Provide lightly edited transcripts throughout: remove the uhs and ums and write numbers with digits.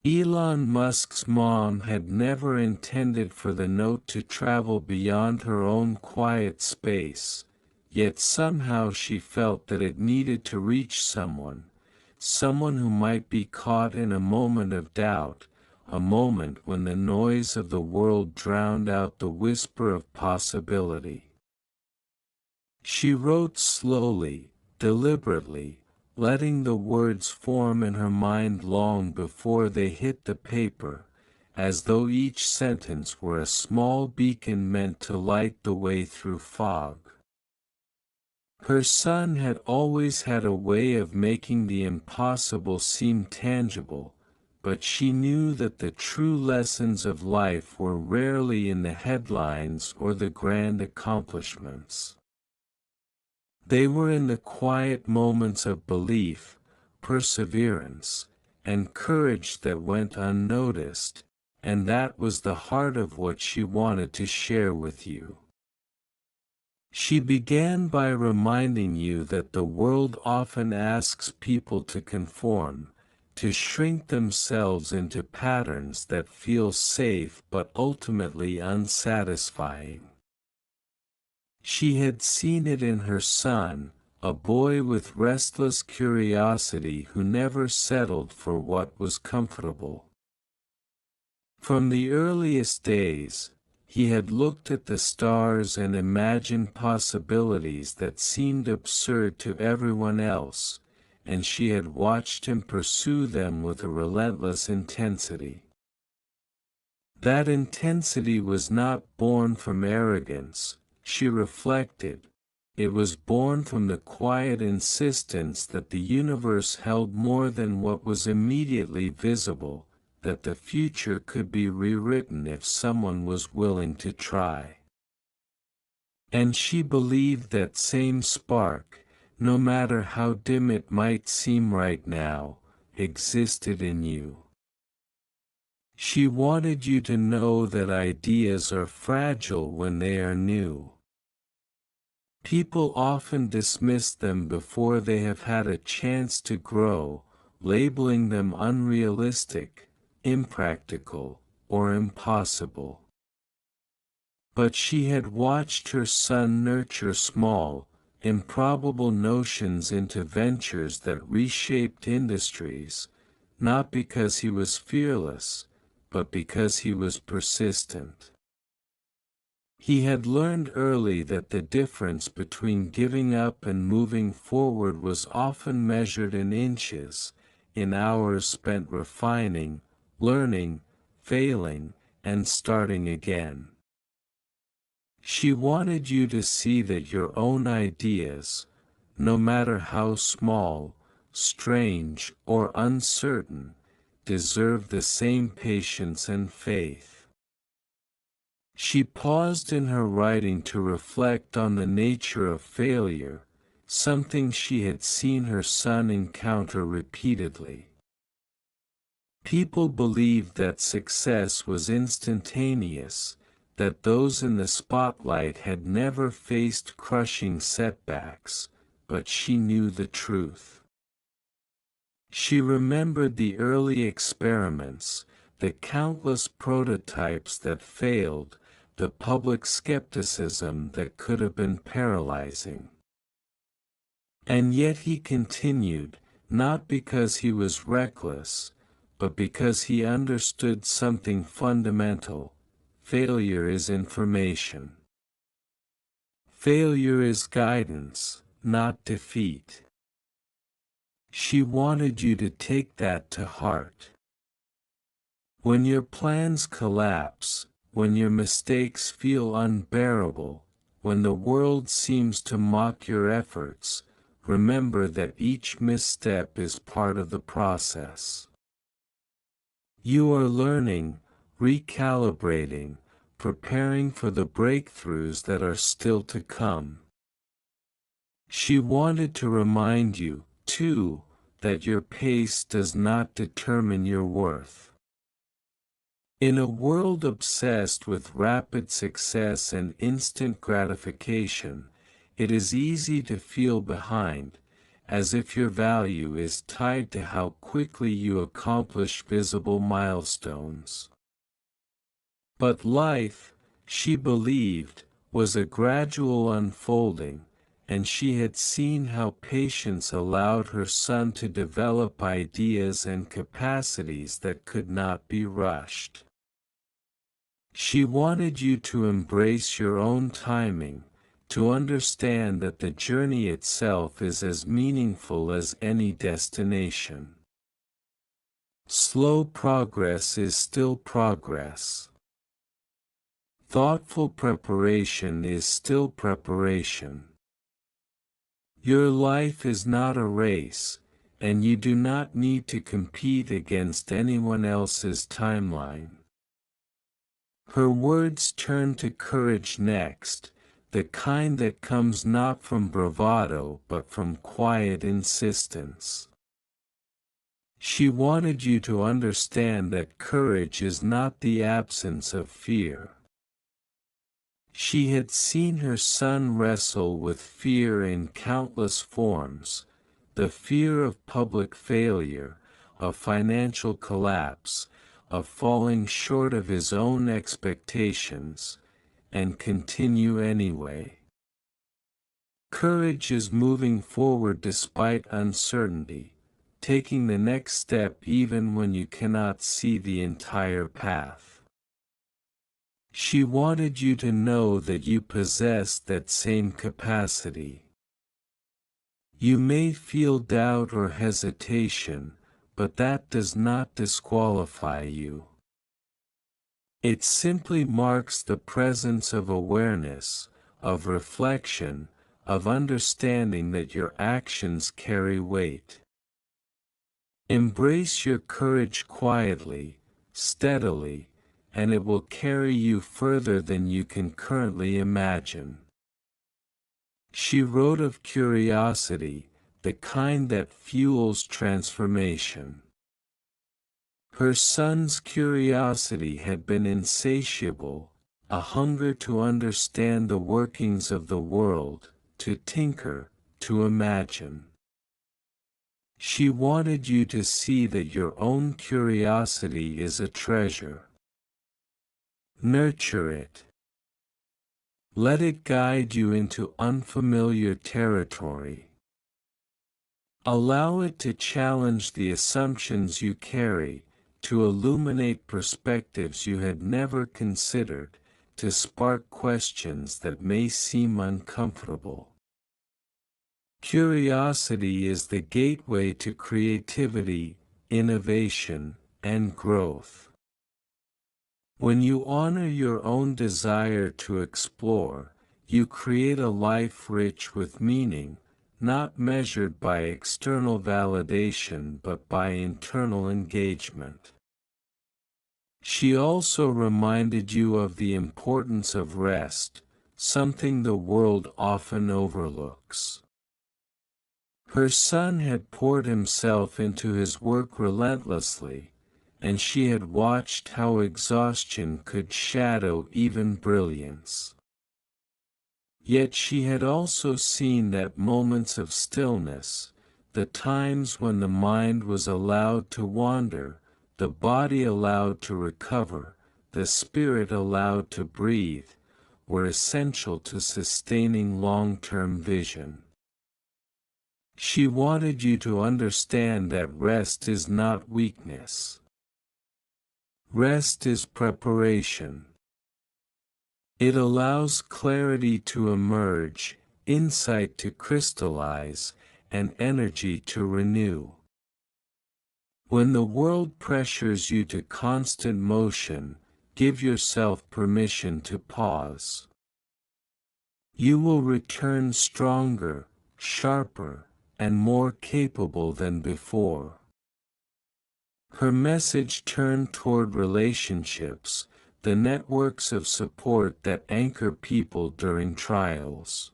Elon Musk's mom had never intended for the note to travel beyond her own quiet space, yet somehow she felt that it needed to reach someone who might be caught in a moment of doubt, a moment when the noise of the world drowned out the whisper of possibility. She wrote slowly, deliberately, letting the words form in her mind long before they hit the paper, as though each sentence were a small beacon meant to light the way through fog. Her son had always had a way of making the impossible seem tangible, but she knew that the true lessons of life were rarely in the headlines or the grand accomplishments. They were in the quiet moments of belief, perseverance, and courage that went unnoticed, and that was the heart of what she wanted to share with you. She began by reminding you that the world often asks people to conform, to shrink themselves into patterns that feel safe but ultimately unsatisfying. She had seen it in her son, a boy with restless curiosity who never settled for what was comfortable. From the earliest days, he had looked at the stars and imagined possibilities that seemed absurd to everyone else, and she had watched him pursue them with a relentless intensity. That intensity was not born from arrogance, she reflected. It was born from the quiet insistence that the universe held more than what was immediately visible, that the future could be rewritten if someone was willing to try. And she believed that same spark, no matter how dim it might seem right now, existed in you. She wanted you to know that ideas are fragile when they are new. People often dismiss them before they have had a chance to grow, labeling them unrealistic, impractical, or impossible. But she had watched her son nurture small, improbable notions into ventures that reshaped industries, not because he was fearless, but because he was persistent. He had learned early that the difference between giving up and moving forward was often measured in inches, in hours spent refining, learning, failing, and starting again. She wanted you to see that your own ideas, no matter how small, strange, or uncertain, deserve the same patience and faith. She paused in her writing to reflect on the nature of failure, something she had seen her son encounter repeatedly. People believed that success was instantaneous, that those in the spotlight had never faced crushing setbacks, but she knew the truth. She remembered the early experiments, the countless prototypes that failed, the public skepticism that could have been paralyzing. And yet he continued, not because he was reckless, but because he understood something fundamental: failure is information. Failure is guidance, not defeat. She wanted you to take that to heart. When your plans collapse, when your mistakes feel unbearable, when the world seems to mock your efforts, remember that each misstep is part of the process. You are learning, recalibrating, preparing for the breakthroughs that are still to come. She wanted to remind you, too, that your pace does not determine your worth. In a world obsessed with rapid success and instant gratification, it is easy to feel behind, as if your value is tied to how quickly you accomplish visible milestones. But life, she believed, was a gradual unfolding, and she had seen how patience allowed her son to develop ideas and capacities that could not be rushed. She wanted you to embrace your own timing, to understand that the journey itself is as meaningful as any destination. Slow progress is still progress. Thoughtful preparation is still preparation. Your life is not a race, and you do not need to compete against anyone else's timeline. Her words turned to courage next, the kind that comes not from bravado but from quiet insistence. She wanted you to understand that courage is not the absence of fear. She had seen her son wrestle with fear in countless forms, the fear of public failure, of financial collapse, of falling short of his own expectations, and continue anyway. Courage is moving forward despite uncertainty, taking the next step even when you cannot see the entire path. She wanted you to know that you possess that same capacity. You may feel doubt or hesitation, but that does not disqualify you. It simply marks the presence of awareness, of reflection, of understanding that your actions carry weight. Embrace your courage quietly, steadily, and it will carry you further than you can currently imagine. She wrote of curiosity, the kind that fuels transformation. Her son's curiosity had been insatiable, a hunger to understand the workings of the world, to tinker, to imagine. She wanted you to see that your own curiosity is a treasure. Nurture it. Let it guide you into unfamiliar territory. Allow it to challenge the assumptions you carry, to illuminate perspectives you had never considered, to spark questions that may seem uncomfortable. Curiosity is the gateway to creativity, innovation, and growth. When you honor your own desire to explore, you create a life rich with meaning, not measured by external validation but by internal engagement. She also reminded you of the importance of rest, something the world often overlooks. Her son had poured himself into his work relentlessly, and she had watched how exhaustion could shadow even brilliance. Yet she had also seen that moments of stillness, the times when the mind was allowed to wander, the body allowed to recover, the spirit allowed to breathe, were essential to sustaining long-term vision. She wanted you to understand that rest is not weakness. Rest is preparation. It allows clarity to emerge, insight to crystallize, and energy to renew. When the world pressures you to constant motion, give yourself permission to pause. You will return stronger, sharper, and more capable than before. Her message turned toward relationships, the networks of support that anchor people during trials.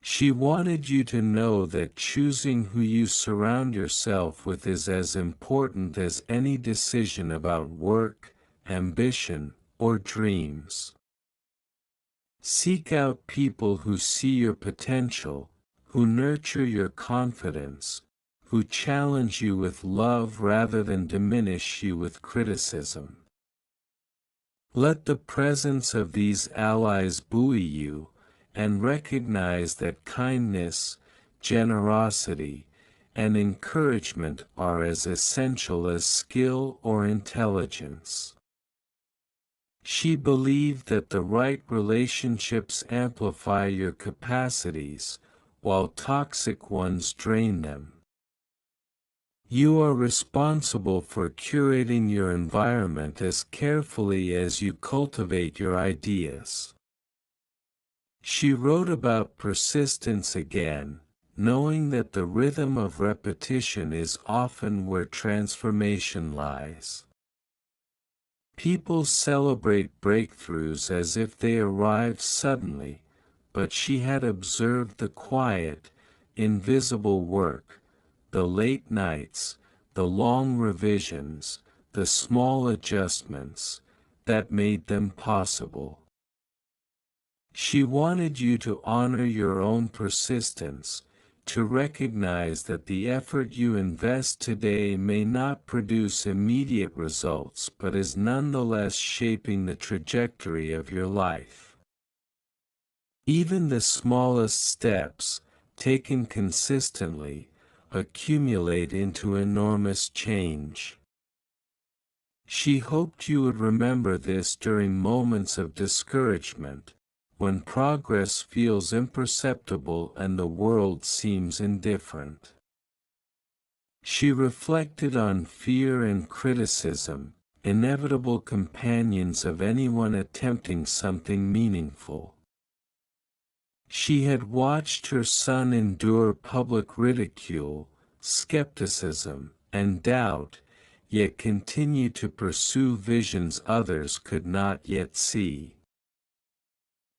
She wanted you to know that choosing who you surround yourself with is as important as any decision about work, ambition, or dreams. Seek out people who see your potential, who nurture your confidence, who challenge you with love rather than diminish you with criticism. Let the presence of these allies buoy you, and recognize that kindness, generosity, and encouragement are as essential as skill or intelligence. She believed that the right relationships amplify your capacities, while toxic ones drain them. You are responsible for curating your environment as carefully as you cultivate your ideas. She wrote about persistence again, knowing that the rhythm of repetition is often where transformation lies. People celebrate breakthroughs as if they arrived suddenly, but she had observed the quiet, invisible work, the late nights, the long revisions, the small adjustments, that made them possible. She wanted you to honor your own persistence, to recognize that the effort you invest today may not produce immediate results but is nonetheless shaping the trajectory of your life. Even the smallest steps, taken consistently, accumulate into enormous change. She hoped you would remember this during moments of discouragement, when progress feels imperceptible and the world seems indifferent. She reflected on fear and criticism, inevitable companions of anyone attempting something meaningful. She had watched her son endure public ridicule, skepticism, and doubt, yet continue to pursue visions others could not yet see.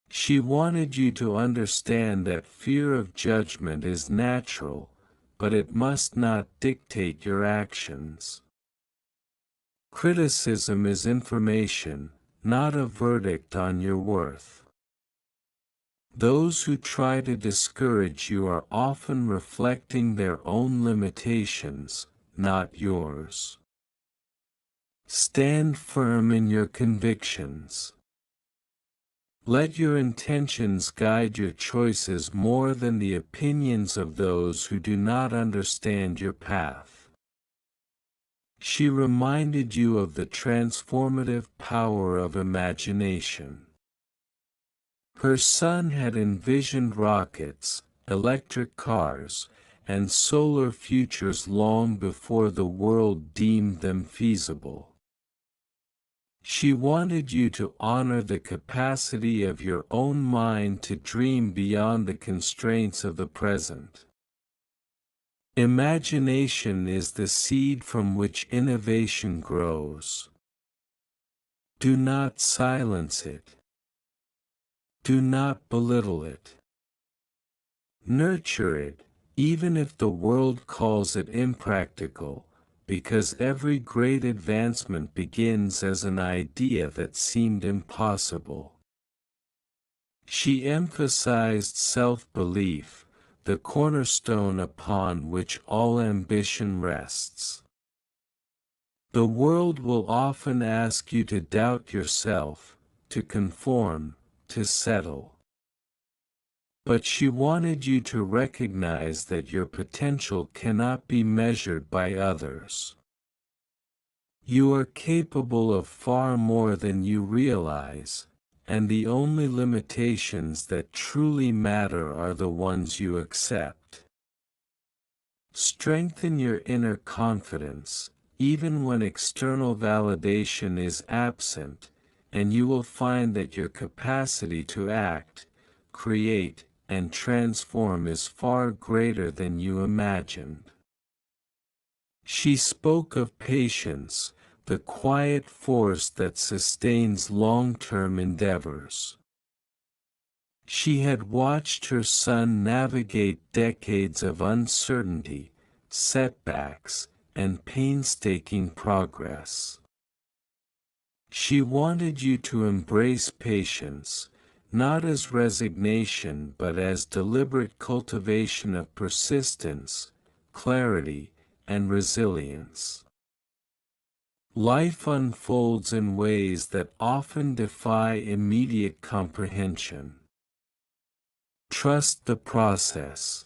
She wanted you to understand that fear of judgment is natural, but it must not dictate your actions. Criticism is information, not a verdict on your worth. Those who try to discourage you are often reflecting their own limitations, not yours. Stand firm in your convictions. Let your intentions guide your choices more than the opinions of those who do not understand your path. She reminded you of the transformative power of imagination. Her son had envisioned rockets, electric cars, and solar futures long before the world deemed them feasible. She wanted you to honor the capacity of your own mind to dream beyond the constraints of the present. Imagination is the seed from which innovation grows. Do not silence it. Do not belittle it. Nurture it, even if the world calls it impractical, because every great advancement begins as an idea that seemed impossible. She emphasized self-belief, the cornerstone upon which all ambition rests. The world will often ask you to doubt yourself, to conform, to settle. But she wanted you to recognize that your potential cannot be measured by others. You are capable of far more than you realize, and the only limitations that truly matter are the ones you accept. Strengthen your inner confidence, even when external validation is absent, and you will find that your capacity to act, create, and transform is far greater than you imagined. She spoke of patience, the quiet force that sustains long-term endeavors. She had watched her son navigate decades of uncertainty, setbacks, and painstaking progress. She wanted you to embrace patience, not as resignation but as deliberate cultivation of persistence, clarity, and resilience. Life unfolds in ways that often defy immediate comprehension. Trust the process.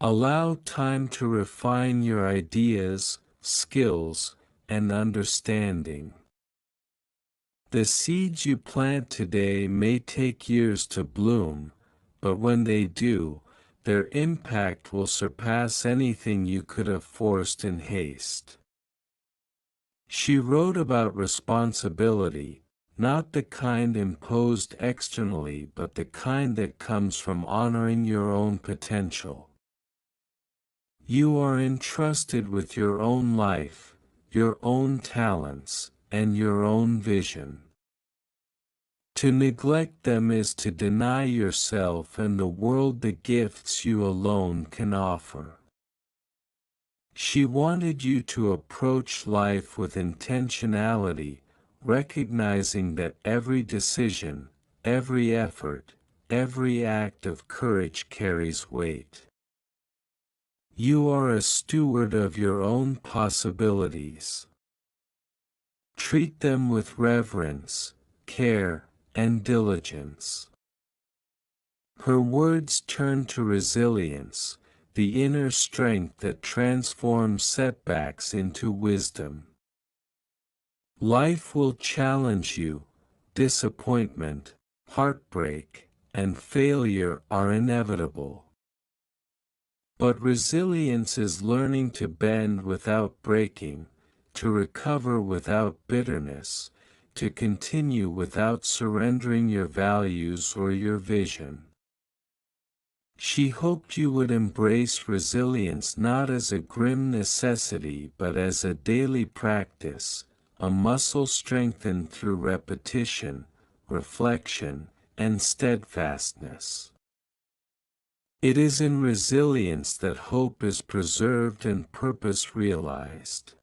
Allow time to refine your ideas, skills, and understanding. The seeds you plant today may take years to bloom, but when they do, their impact will surpass anything you could have forced in haste. She wrote about responsibility, not the kind imposed externally but the kind that comes from honoring your own potential. You are entrusted with your own life, your own talents, and your own vision. To neglect them is to deny yourself and the world the gifts you alone can offer. She wanted you to approach life with intentionality, recognizing that every decision, every effort, every act of courage carries weight. You are a steward of your own possibilities. Treat them with reverence, care, and diligence. Her words turn to resilience, the inner strength that transforms setbacks into wisdom. Life will challenge you. Disappointment, heartbreak, and failure are inevitable. But resilience is learning to bend without breaking, to recover without bitterness, to continue without surrendering your values or your vision. She hoped you would embrace resilience not as a grim necessity but as a daily practice, a muscle strengthened through repetition, reflection, and steadfastness. It is in resilience that hope is preserved and purpose realized.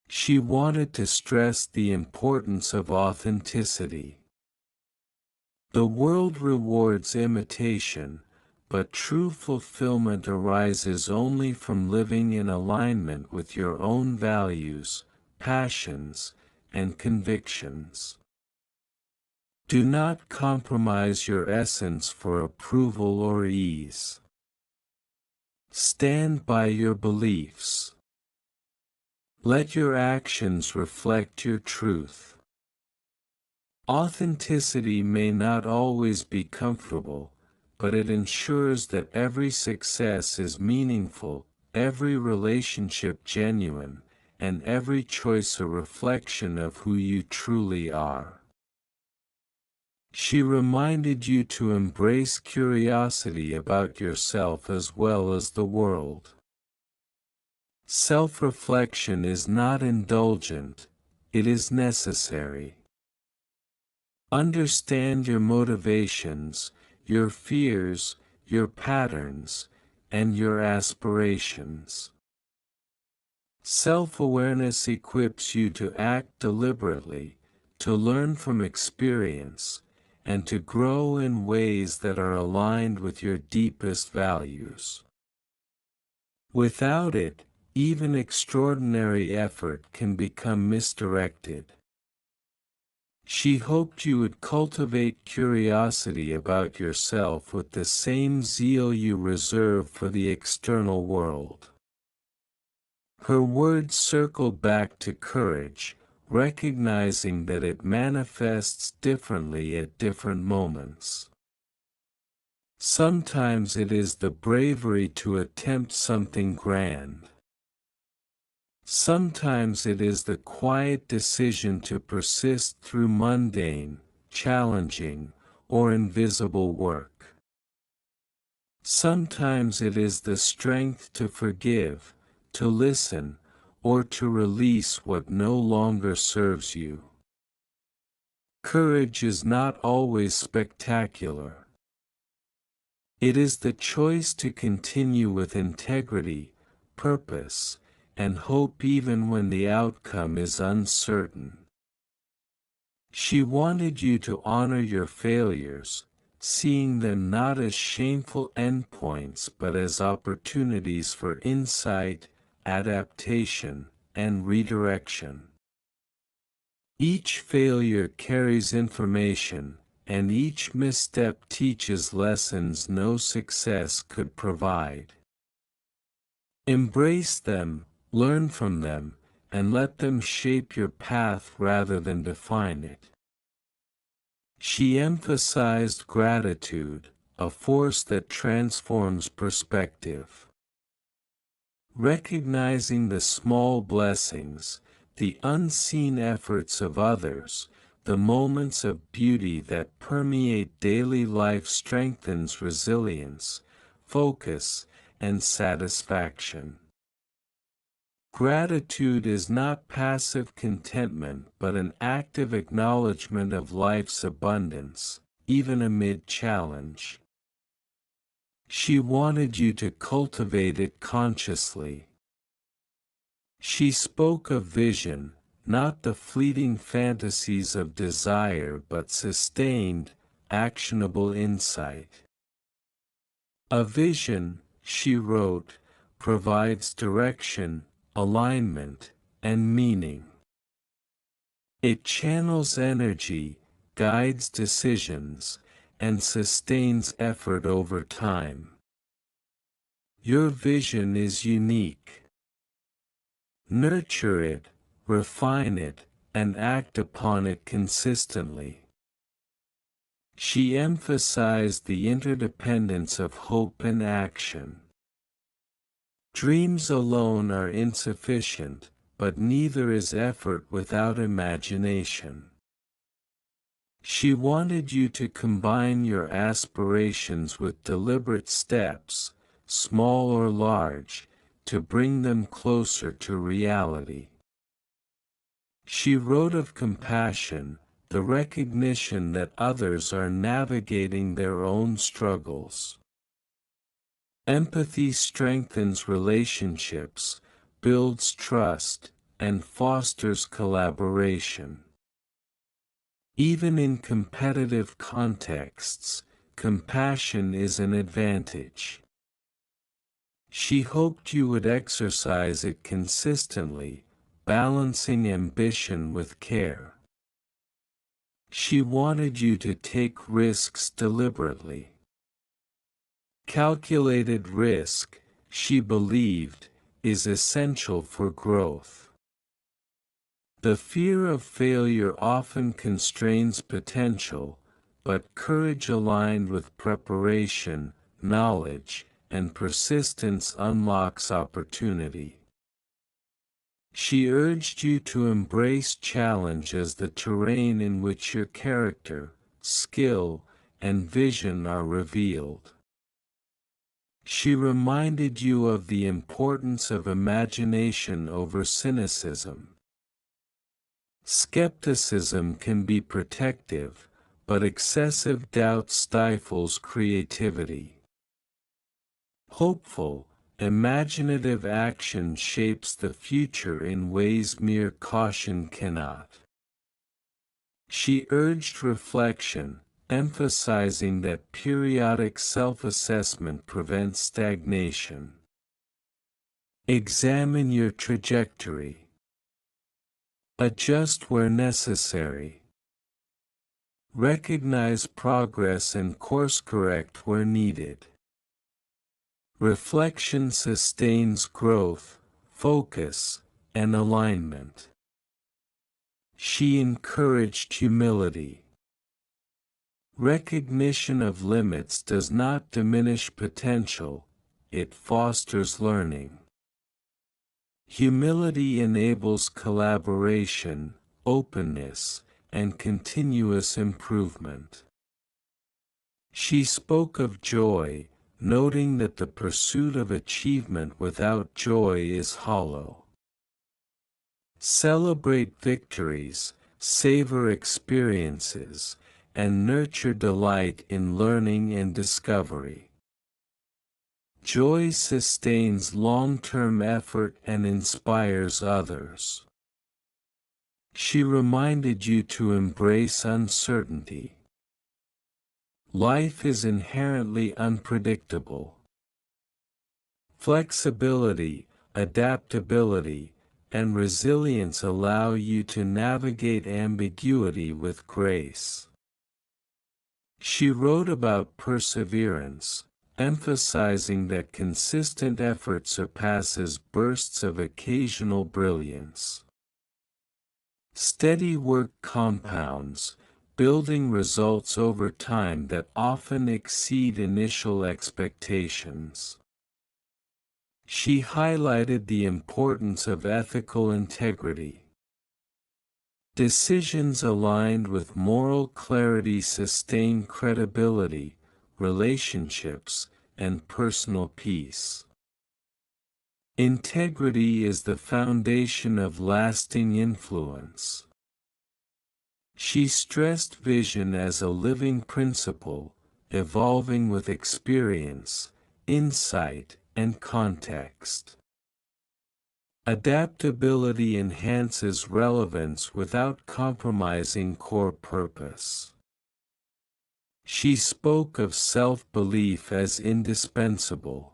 She wanted to stress the importance of authenticity. The world rewards imitation, but true fulfillment arises only from living in alignment with your own values, passions, and convictions. Do not compromise your essence for approval or ease. Stand by your beliefs. Let your actions reflect your truth. Authenticity may not always be comfortable, but it ensures that every success is meaningful, every relationship genuine, and every choice a reflection of who you truly are. She reminded you to embrace curiosity about yourself as well as the world. Self-reflection is not indulgent, it is necessary. Understand your motivations, your fears, your patterns, and your aspirations. Self-awareness equips you to act deliberately, to learn from experience, and to grow in ways that are aligned with your deepest values. Without it, even extraordinary effort can become misdirected. She hoped you would cultivate curiosity about yourself with the same zeal you reserve for the external world. Her words circled back to courage, recognizing that it manifests differently at different moments. Sometimes it is the bravery to attempt something grand. Sometimes it is the quiet decision to persist through mundane, challenging, or invisible work. Sometimes it is the strength to forgive, to listen, or to release what no longer serves you. Courage is not always spectacular. It is the choice to continue with integrity, purpose, and hope even when the outcome is uncertain. She wanted you to honor your failures, seeing them not as shameful endpoints but as opportunities for insight, adaptation, and redirection. Each failure carries information, and each misstep teaches lessons no success could provide. Embrace them, learn from them, and let them shape your path rather than define it. She emphasized gratitude, a force that transforms perspective. Recognizing the small blessings, the unseen efforts of others, the moments of beauty that permeate daily life strengthens resilience, focus, and satisfaction. Gratitude is not passive contentment but an active acknowledgement of life's abundance, even amid challenge. She wanted you to cultivate it consciously. She spoke of vision, not the fleeting fantasies of desire but sustained, actionable insight. A vision, she wrote, provides direction, alignment, and meaning. It channels energy, guides decisions, and sustains effort over time. Your vision is unique. Nurture it, refine it, and act upon it consistently. She emphasized the interdependence of hope and action. Dreams alone are insufficient, but neither is effort without imagination. She wanted you to combine your aspirations with deliberate steps, small or large, to bring them closer to reality. She wrote of compassion, the recognition that others are navigating their own struggles. Empathy strengthens relationships, builds trust, and fosters collaboration. Even in competitive contexts, compassion is an advantage. She hoped you would exercise it consistently, balancing ambition with care. She wanted you to take risks deliberately. Calculated risk, she believed, is essential for growth. The fear of failure often constrains potential, but courage aligned with preparation, knowledge, and persistence unlocks opportunity. She urged you to embrace challenge as the terrain in which your character, skill, and vision are revealed. She reminded you of the importance of imagination over cynicism. Skepticism can be protective, but excessive doubt stifles creativity. Hopeful, imaginative action shapes the future in ways mere caution cannot. She urged reflection, emphasizing that periodic self-assessment prevents stagnation. Examine your trajectory. Adjust where necessary. Recognize progress and course-correct where needed. Reflection sustains growth, focus, and alignment. She encouraged humility. Recognition of limits does not diminish potential, it fosters learning. Humility enables collaboration, openness, and continuous improvement. She spoke of joy, noting that the pursuit of achievement without joy is hollow. Celebrate victories, savor experiences, and nurture delight in learning and discovery. Joy sustains long-term effort and inspires others. She reminded you to embrace uncertainty. Life is inherently unpredictable. Flexibility, adaptability, and resilience allow you to navigate ambiguity with grace. She wrote about perseverance, emphasizing that consistent effort surpasses bursts of occasional brilliance. Steady work compounds, building results over time that often exceed initial expectations. She highlighted the importance of ethical integrity. Decisions aligned with moral clarity sustain credibility, relationships, and personal peace. Integrity is the foundation of lasting influence. She stressed vision as a living principle, evolving with experience, insight, and context. Adaptability enhances relevance without compromising core purpose. She spoke of self-belief as indispensable.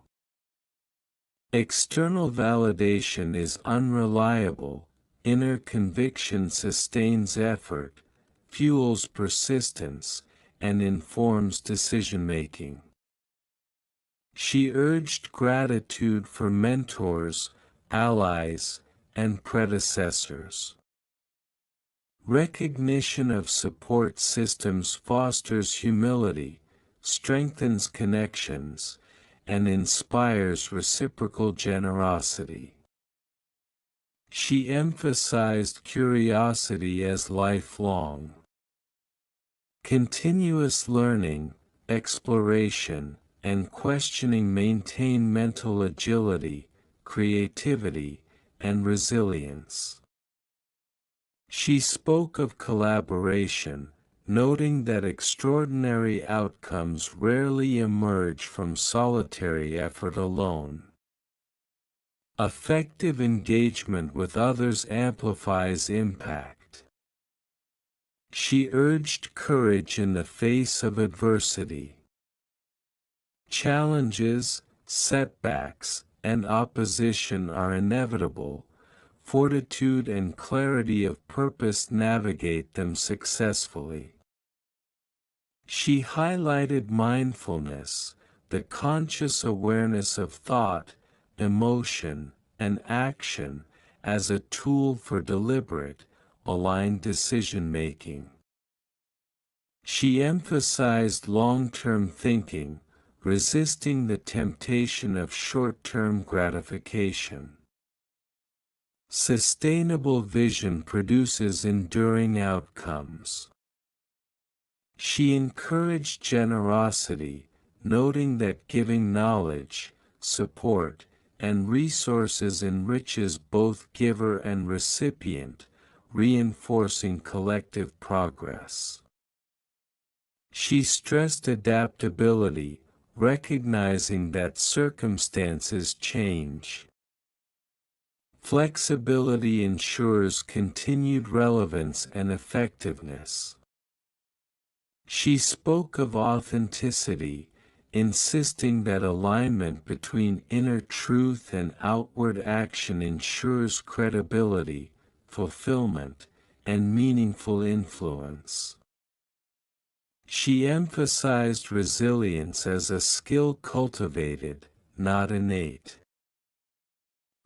External validation is unreliable, inner conviction sustains effort, fuels persistence, and informs decision-making. She urged gratitude for mentors, allies, and predecessors. Recognition of support systems fosters humility, strengthens connections, and inspires reciprocal generosity. She emphasized curiosity as lifelong. Continuous learning, exploration, and questioning maintain mental agility, creativity, and resilience. She spoke of collaboration, noting that extraordinary outcomes rarely emerge from solitary effort alone. Effective engagement with others amplifies impact. She urged courage in the face of adversity. Challenges, setbacks, and opposition are inevitable. Fortitude and clarity of purpose navigate them successfully. She highlighted mindfulness, the conscious awareness of thought, emotion, and action, as a tool for deliberate, aligned decision-making. She emphasized long-term thinking, resisting the temptation of short-term gratification. Sustainable vision produces enduring outcomes. She encouraged generosity, noting that giving knowledge, support, and resources enriches both giver and recipient, reinforcing collective progress. She stressed adaptability, recognizing that circumstances change. Flexibility ensures continued relevance and effectiveness. She spoke of authenticity, insisting that alignment between inner truth and outward action ensures credibility, fulfillment, and meaningful influence. She emphasized resilience as a skill cultivated, not innate.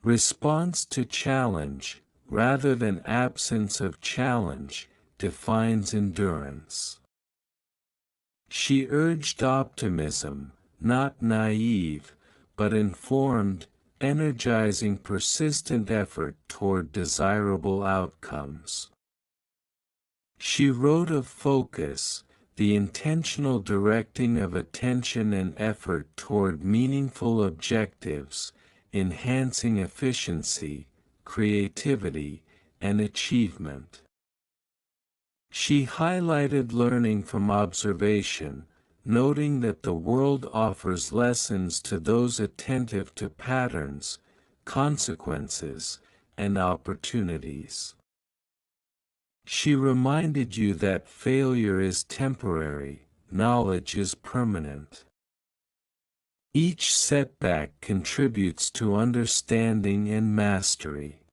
Response to challenge, rather than absence of challenge, defines endurance. She urged optimism, not naive, but informed, energizing persistent effort toward desirable outcomes. She wrote of focus, the intentional directing of attention and effort toward meaningful objectives, enhancing efficiency, creativity, and achievement. She highlighted learning from observation, noting that the world offers lessons to those attentive to patterns, consequences, and opportunities. She reminded you that failure is temporary, knowledge is permanent. Each setback contributes to understanding and mastery.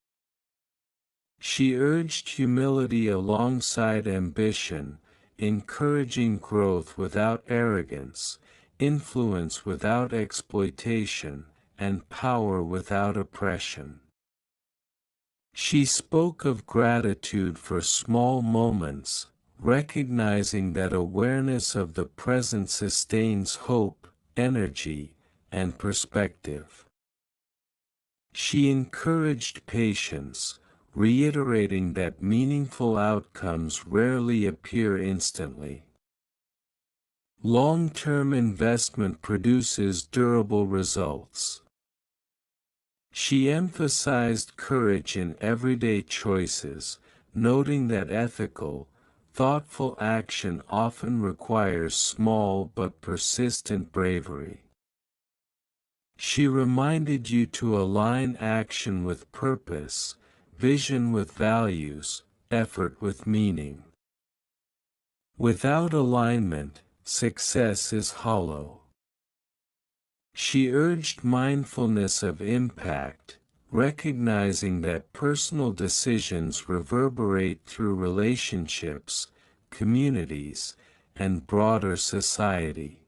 She urged humility alongside ambition, encouraging growth without arrogance, influence without exploitation, and power without oppression. She spoke of gratitude for small moments, recognizing that awareness of the present sustains hope, energy, and perspective. She encouraged patience, reiterating that meaningful outcomes rarely appear instantly. Long-term investment produces durable results. She emphasized courage in everyday choices, noting that ethical, thoughtful action often requires small but persistent bravery. She reminded you to align action with purpose, vision with values, effort with meaning. Without alignment, success is hollow. She urged mindfulness of impact, recognizing that personal decisions reverberate through relationships, communities, and broader society.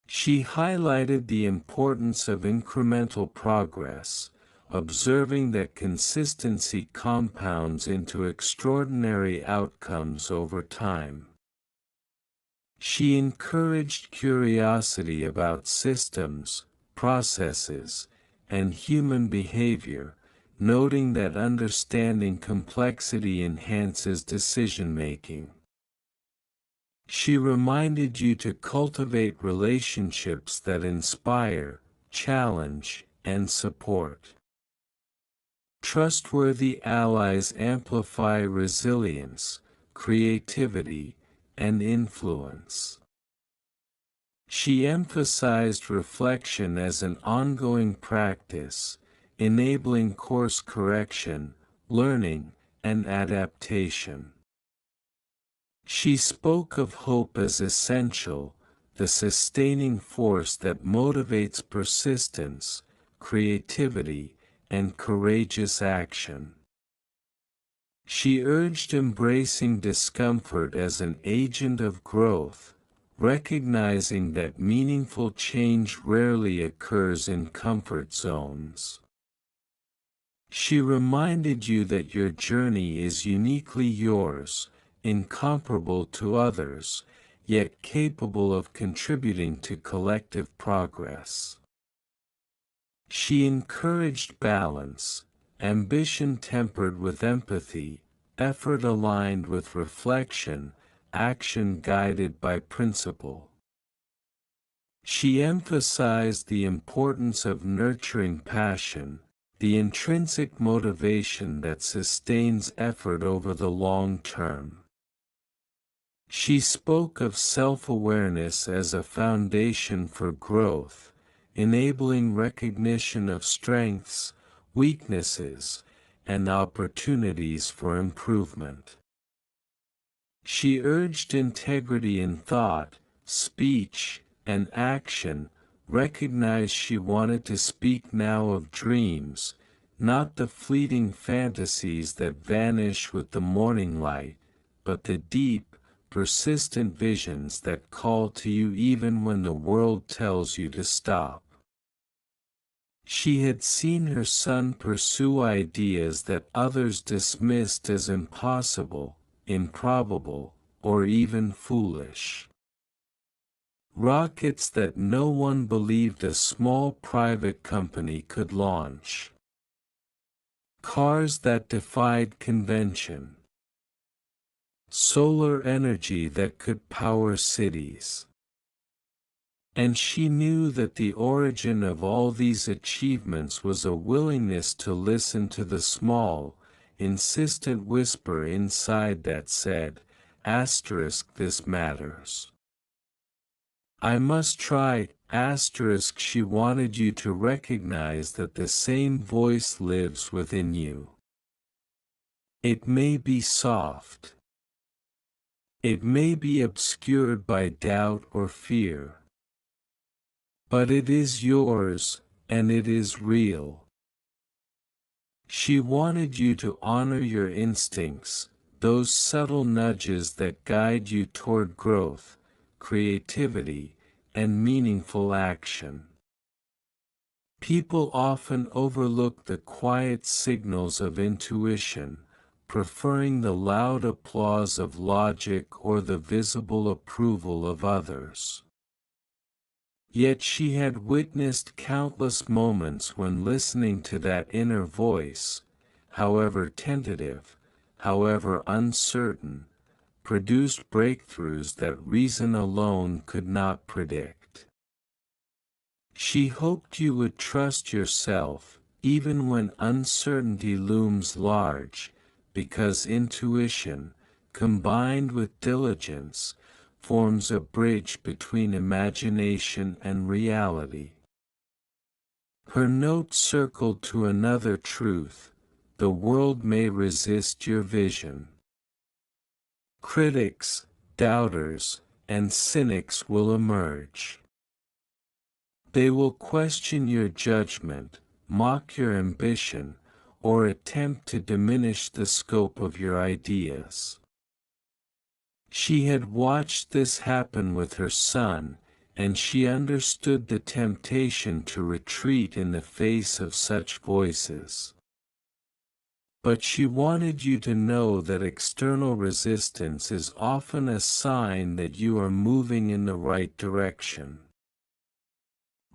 She highlighted the importance of incremental progress, observing that consistency compounds into extraordinary outcomes over time. She encouraged curiosity about systems, processes, and human behavior, noting that understanding complexity enhances decision-making. She reminded you to cultivate relationships that inspire, challenge, and support. Trustworthy allies amplify resilience, creativity, and influence. She emphasized reflection as an ongoing practice, enabling course correction, learning, and adaptation. She spoke of hope as essential, the sustaining force that motivates persistence, creativity, and courageous action. She urged embracing discomfort as an agent of growth, recognizing that meaningful change rarely occurs in comfort zones. She reminded you that your journey is uniquely yours, incomparable to others, yet capable of contributing to collective progress. She encouraged balance, ambition tempered with empathy, effort aligned with reflection, action guided by principle. She emphasized the importance of nurturing passion, the intrinsic motivation that sustains effort over the long term. She spoke of self-awareness as a foundation for growth, enabling recognition of strengths, weaknesses, and opportunities for improvement. She urged integrity in thought, speech, and action, recognized she wanted to speak now of dreams, not the fleeting fantasies that vanish with the morning light, but the deep, persistent visions that call to you even when the world tells you to stop. She had seen her son pursue ideas that others dismissed as impossible, improbable, or even foolish. Rockets that no one believed a small private company could launch. Cars that defied convention. Solar energy that could power cities. And she knew that the origin of all these achievements was a willingness to listen to the small, insistent whisper inside that said, "This matters. I must try, she wanted you to recognize that the same voice lives within you. It may be soft. It may be obscured by doubt or fear. But it is yours, and it is real. She wanted you to honor your instincts, those subtle nudges that guide you toward growth, creativity, and meaningful action. People often overlook the quiet signals of intuition, preferring the loud applause of logic or the visible approval of others. Yet she had witnessed countless moments when listening to that inner voice, however tentative, however uncertain, produced breakthroughs that reason alone could not predict. She hoped you would trust yourself, even when uncertainty looms large, because intuition, combined with diligence, forms a bridge between imagination and reality. Her note circled to another truth: the world may resist your vision. Critics, doubters, and cynics will emerge. They will question your judgment, mock your ambition, or attempt to diminish the scope of your ideas. She had watched this happen with her son, and she understood the temptation to retreat in the face of such voices. But she wanted you to know that external resistance is often a sign that you are moving in the right direction.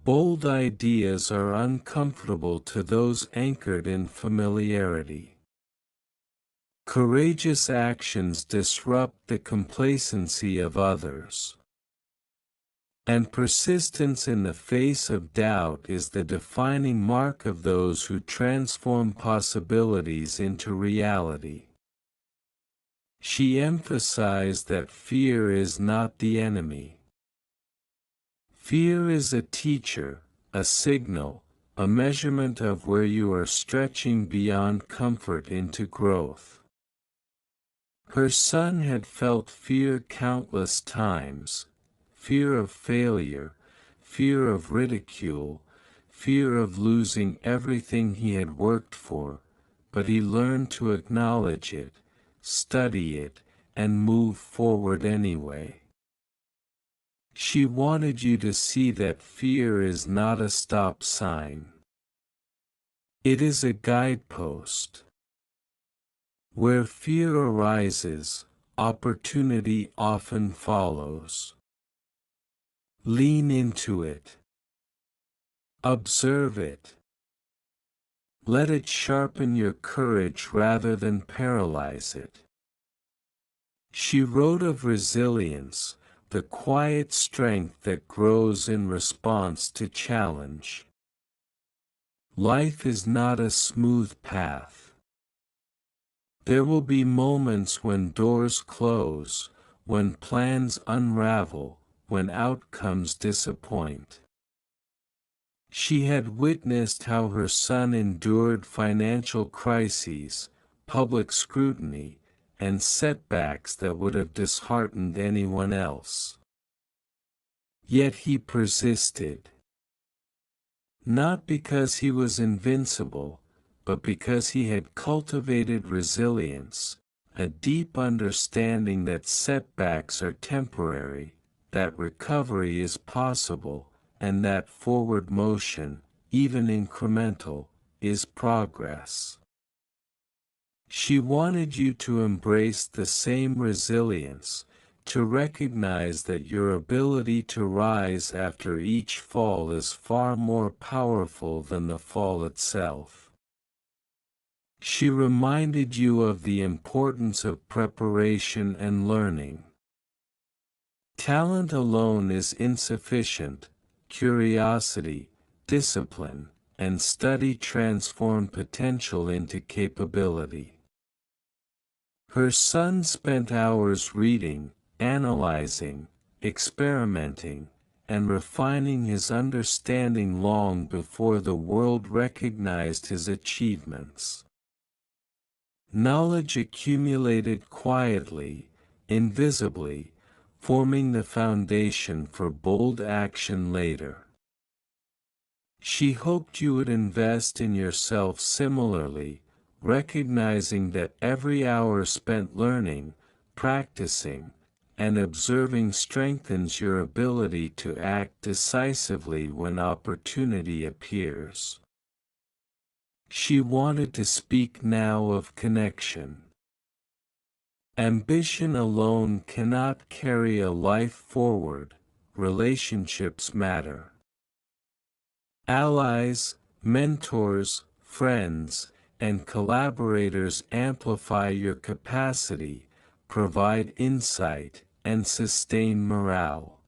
Bold ideas are uncomfortable to those anchored in familiarity. Courageous actions disrupt the complacency of others. And persistence in the face of doubt is the defining mark of those who transform possibilities into reality. She emphasized that fear is not the enemy. Fear is a teacher, a signal, a measurement of where you are stretching beyond comfort into growth. Her son had felt fear countless times: fear of failure, fear of ridicule, fear of losing everything he had worked for, but he learned to acknowledge it, study it, and move forward anyway. She wanted you to see that fear is not a stop sign. It is a guidepost. Where fear arises, opportunity often follows. Lean into it. Observe it. Let it sharpen your courage rather than paralyze it. She wrote of resilience, the quiet strength that grows in response to challenge. Life is not a smooth path. There will be moments when doors close, when plans unravel, when outcomes disappoint. She had witnessed how her son endured financial crises, public scrutiny, and setbacks that would have disheartened anyone else. Yet he persisted. Not because he was invincible, but because he had cultivated resilience, a deep understanding that setbacks are temporary, that recovery is possible, and that forward motion, even incremental, is progress. She wanted you to embrace the same resilience, to recognize that your ability to rise after each fall is far more powerful than the fall itself. She reminded you of the importance of preparation and learning. Talent alone is insufficient. Curiosity, discipline, and study transform potential into capability. Her son spent hours reading, analyzing, experimenting, and refining his understanding long before the world recognized his achievements. knowledge accumulated quietly, invisibly, forming the foundation for bold action later. She hoped you would invest in yourself similarly, recognizing that every hour spent learning, practicing, and observing strengthens your ability to act decisively when opportunity appears. She wanted to speak now of connection. Ambition alone cannot carry a life forward, relationships matter. Allies, mentors, friends, and collaborators amplify your capacity, provide insight, and sustain morale.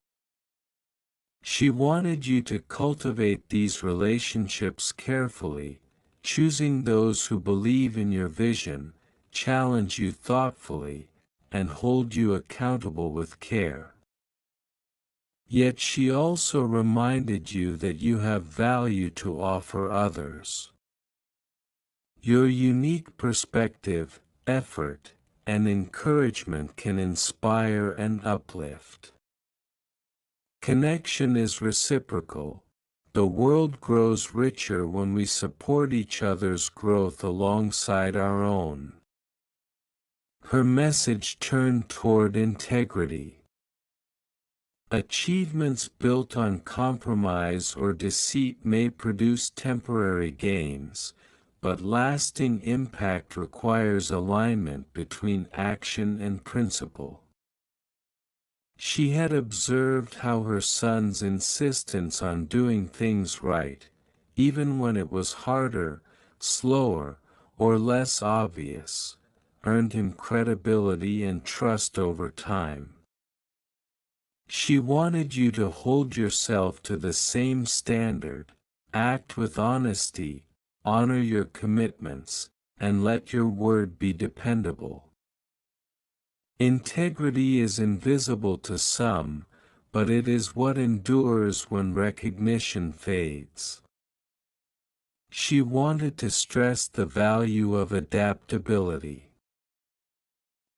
She wanted you to cultivate these relationships carefully, choosing those who believe in your vision, challenge you thoughtfully, and hold you accountable with care. Yet she also reminded you that you have value to offer others. Your unique perspective, effort, and encouragement can inspire and uplift. Connection is reciprocal. The world grows richer when we support each other's growth alongside our own. Her message turned toward integrity. Achievements built on compromise or deceit may produce temporary gains, but lasting impact requires alignment between action and principle. She had observed how her son's insistence on doing things right, even when it was harder, slower, or less obvious, earned him credibility and trust over time. She wanted you to hold yourself to the same standard, act with honesty, honor your commitments, and let your word be dependable. Integrity is invisible to some, but it is what endures when recognition fades. She wanted to stress the value of adaptability.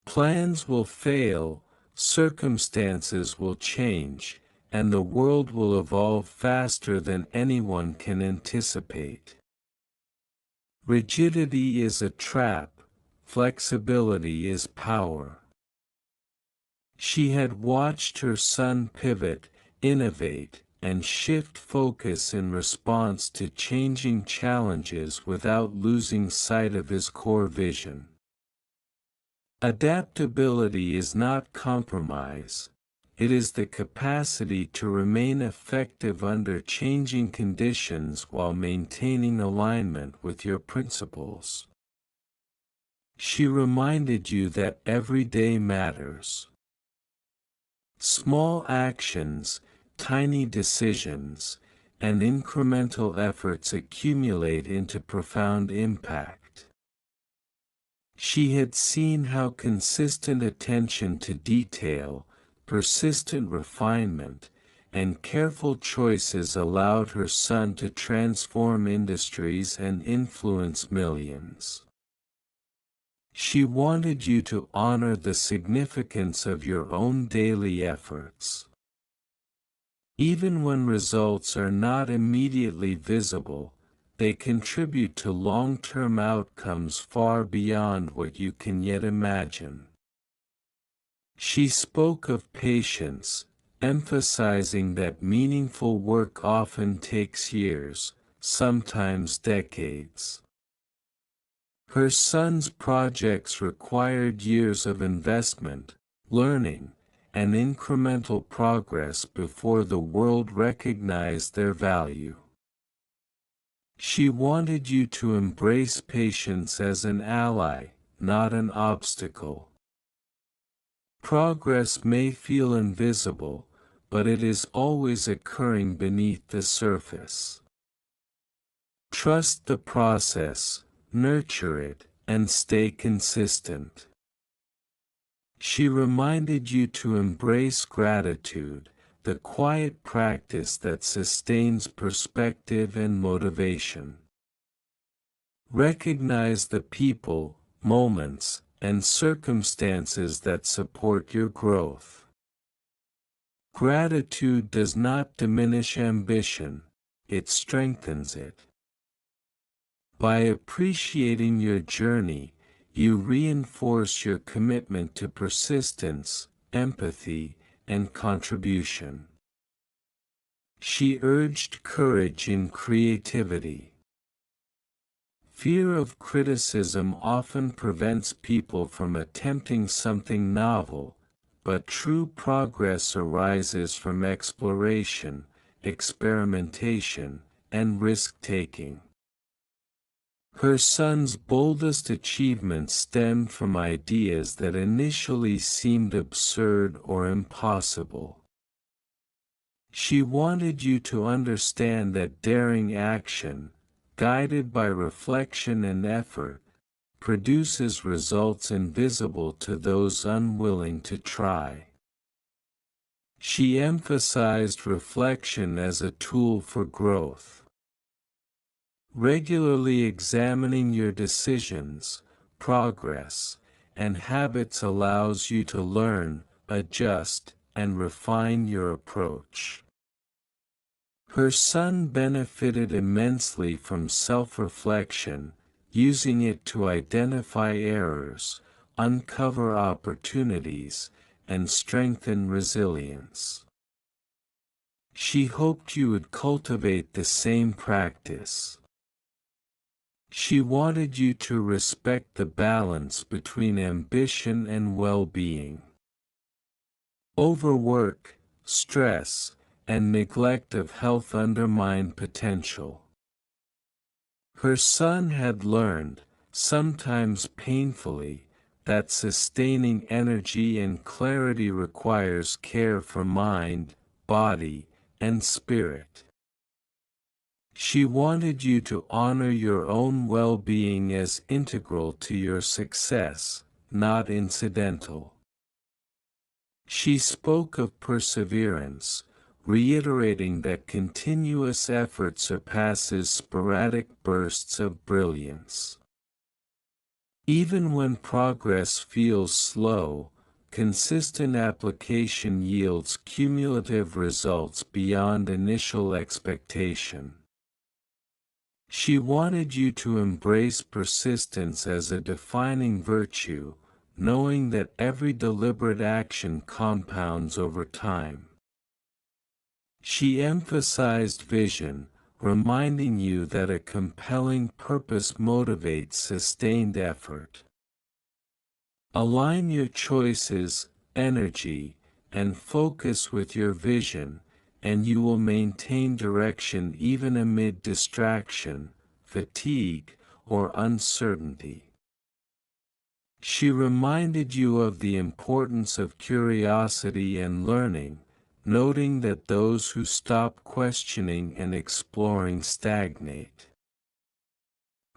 Plans will fail, circumstances will change, and the world will evolve faster than anyone can anticipate. Rigidity is a trap, flexibility is power. She had watched her son pivot, innovate, and shift focus in response to changing challenges without losing sight of his core vision. Adaptability is not compromise. It is the capacity to remain effective under changing conditions while maintaining alignment with your principles. She reminded you that every day matters. Small actions, tiny decisions, and incremental efforts accumulate into profound impact. She had seen how consistent attention to detail, persistent refinement, and careful choices allowed her son to transform industries and influence millions. She wanted you to honor the significance of your own daily efforts. Even when results are not immediately visible, they contribute to long-term outcomes far beyond what you can yet imagine. She spoke of patience, emphasizing that meaningful work often takes years, sometimes decades. Her son's projects required years of investment, learning, and incremental progress before the world recognized their value. She wanted you to embrace patience as an ally, not an obstacle. Progress may feel invisible, but it is always occurring beneath the surface. Trust the process, nurture it, and stay consistent. She reminded you to embrace gratitude, the quiet practice that sustains perspective and motivation. Recognize the people, moments, and circumstances that support your growth. Gratitude does not diminish ambition, it strengthens it. By appreciating your journey, you reinforce your commitment to persistence, empathy, and contribution. She urged courage in creativity. Fear of criticism often prevents people from attempting something novel, but true progress arises from exploration, experimentation, and risk-taking. Her son's boldest achievements stemmed from ideas that initially seemed absurd or impossible. She wanted you to understand that daring action, guided by reflection and effort, produces results invisible to those unwilling to try. She emphasized reflection as a tool for growth. Regularly examining your decisions, progress, and habits allows you to learn, adjust, and refine your approach. Her son benefited immensely from self-reflection, using it to identify errors, uncover opportunities, and strengthen resilience. She hoped you would cultivate the same practice. She wanted you to respect the balance between ambition and well-being. Overwork, stress, and neglect of health undermine potential. Her son had learned, sometimes painfully, that sustaining energy and clarity requires care for mind, body, and spirit. She wanted you to honor your own well-being as integral to your success, not incidental. She spoke of perseverance, reiterating that continuous effort surpasses sporadic bursts of brilliance. Even when progress feels slow, consistent application yields cumulative results beyond initial expectation. She wanted you to embrace persistence as a defining virtue, knowing that every deliberate action compounds over time. She emphasized vision, reminding you that a compelling purpose motivates sustained effort. Align your choices, energy, and focus with your vision, and you will maintain direction even amid distraction, fatigue, or uncertainty. She reminded you of the importance of curiosity and learning, noting that those who stop questioning and exploring stagnate.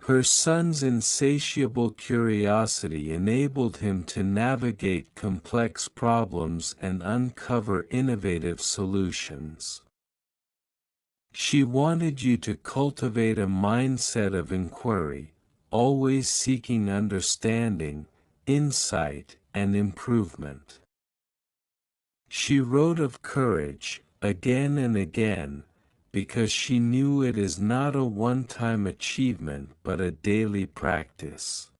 Her son's insatiable curiosity enabled him to navigate complex problems and uncover innovative solutions. She wanted you to cultivate a mindset of inquiry, always seeking understanding, insight, and improvement. She wrote of courage, again and again, because she knew it is not a one-time achievement but a daily practice.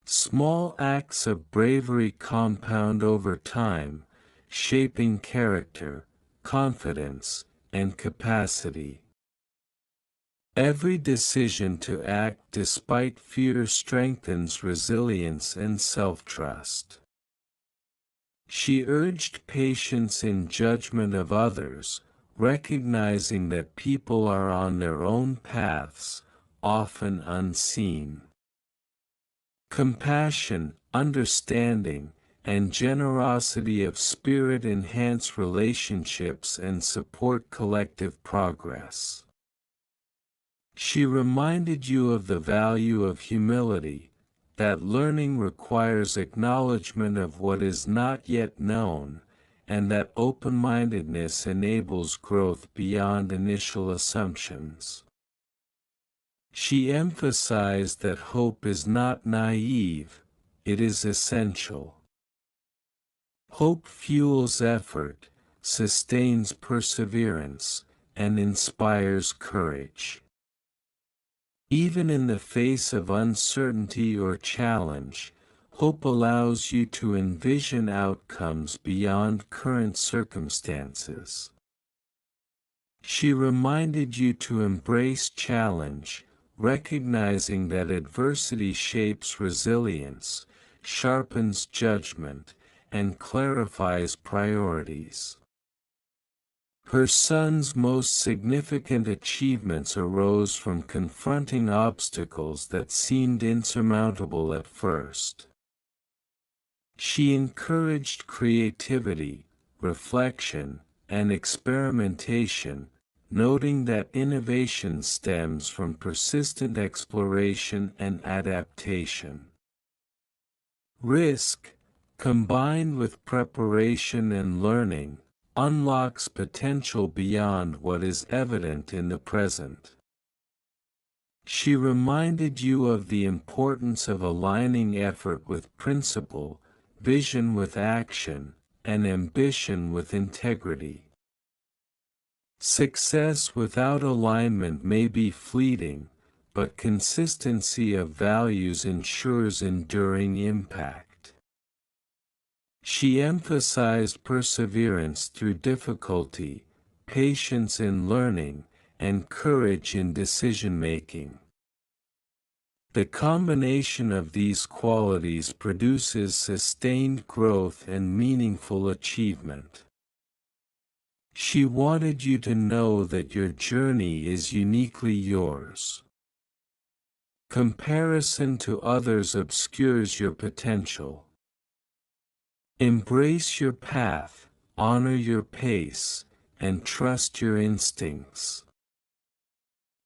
Small acts of bravery compound over time, shaping character, confidence, and capacity. Every decision to act despite fear strengthens resilience and self-trust. She urged patience in judgment of others, recognizing that people are on their own paths, often unseen. Compassion, understanding, and generosity of spirit enhance relationships and support collective progress. She reminded you of the value of humility, that learning requires acknowledgement of what is not yet known, and that open-mindedness enables growth beyond initial assumptions. She emphasized that hope is not naive, it is essential. Hope fuels effort, sustains perseverance, and inspires courage. Even in the face of uncertainty or challenge, hope allows you to envision outcomes beyond current circumstances. She reminded you to embrace challenge, recognizing that adversity shapes resilience, sharpens judgment, and clarifies priorities. Her son's most significant achievements arose from confronting obstacles that seemed insurmountable at first. She encouraged creativity, reflection, and experimentation, noting that innovation stems from persistent exploration and adaptation. Risk, combined with preparation and learning, unlocks potential beyond what is evident in the present. She reminded you of the importance of aligning effort with principle, vision with action, and ambition with integrity. Success without alignment may be fleeting, but consistency of values ensures enduring impact. She emphasized perseverance through difficulty, patience in learning, and courage in decision-making. The combination of these qualities produces sustained growth and meaningful achievement. She wanted you to know that your journey is uniquely yours. Comparison to others obscures your potential. Embrace your path, honor your pace, and trust your instincts.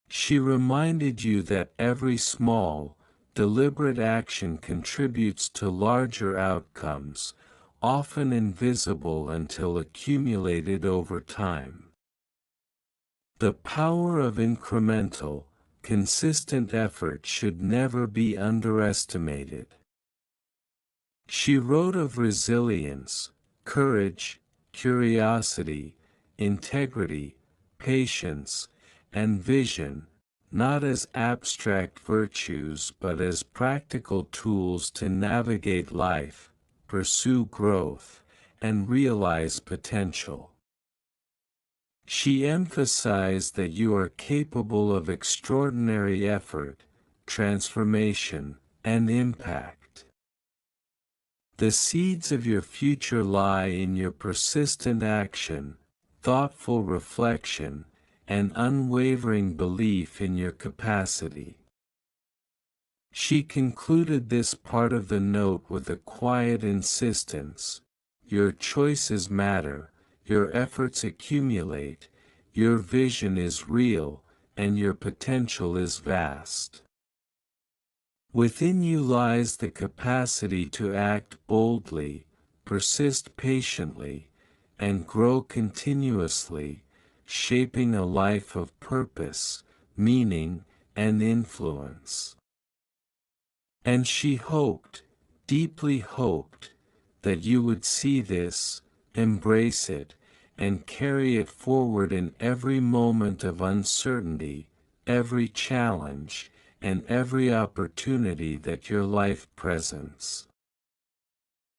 She reminded you that every small, deliberate action contributes to larger outcomes, often invisible until accumulated over time. The power of incremental, consistent effort should never be underestimated. She wrote of resilience, courage, curiosity, integrity, patience, and vision, not as abstract virtues but as practical tools to navigate life, pursue growth, and realize potential. She emphasized that you are capable of extraordinary effort, transformation, and impact. The seeds of your future lie in your persistent action, thoughtful reflection, and unwavering belief in your capacity. She concluded this part of the note with a quiet insistence: your choices matter, your efforts accumulate, your vision is real, and your potential is vast. Within you lies the capacity to act boldly, persist patiently, and grow continuously, shaping a life of purpose, meaning, and influence. And she hoped, deeply hoped, that you would see this, embrace it, and carry it forward in every moment of uncertainty, every challenge, and every opportunity that your life presents.